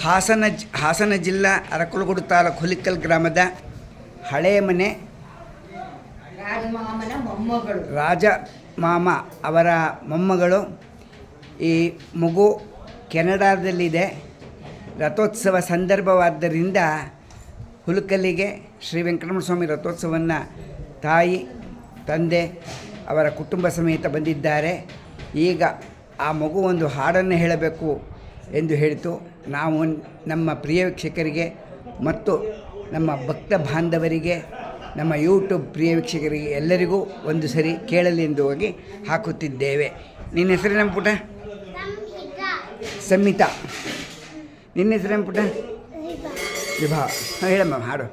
ಹಾಸನ ಜಿಲ್ಲಾ ಅರಕಲಗೂಡು ತಾಲೂಕು ಹುಲಿಕಲ್ ಗ್ರಾಮದ ಹಳೆಯ ಮನೆ ರಾಜ ಮಾಮ ಅವರ ಮೊಮ್ಮಗಳು. ಈ ಮಗು ಕೆನಡಾದಲ್ಲಿದೆ. ರಥೋತ್ಸವ ಸಂದರ್ಭವಾದ್ದರಿಂದ ಹುಲಿಕಲ್ಲಿಗೆ ಶ್ರೀ ವೆಂಕಟರಮಣ ಸ್ವಾಮಿ ರಥೋತ್ಸವವನ್ನು ತಾಯಿ ತಂದೆ ಅವರ ಕುಟುಂಬ ಸಮೇತ ಬಂದಿದ್ದಾರೆ. ಈಗ ಆ ಮಗು ಒಂದು ಹಾಡನ್ನು ಹೇಳಬೇಕು ಎಂದು ಹೇಳಿತು. ನಾವು ನಮ್ಮ ಪ್ರಿಯ ವೀಕ್ಷಕರಿಗೆ ಮತ್ತು ನಮ್ಮ ಭಕ್ತ ಬಾಂಧವರಿಗೆ, ನಮ್ಮ ಯೂಟ್ಯೂಬ್ ಪ್ರಿಯ ವೀಕ್ಷಕರಿಗೆ ಎಲ್ಲರಿಗೂ ಒಂದು ಸರಿ ಕೇಳಲಿ ಎಂದು ಹೋಗಿ ಹಾಕುತ್ತಿದ್ದೇವೆ. ನಿನ್ನ ಹೆಸರೇನ ಪುಟ? ಸಂಹಿತಾ. ನಿನ್ನ ಹೆಸರೇನ ಪುಟ? ವಿಭಾ. ಹೇಳಮ್ಮ ಹಾಡು.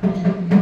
Thank you.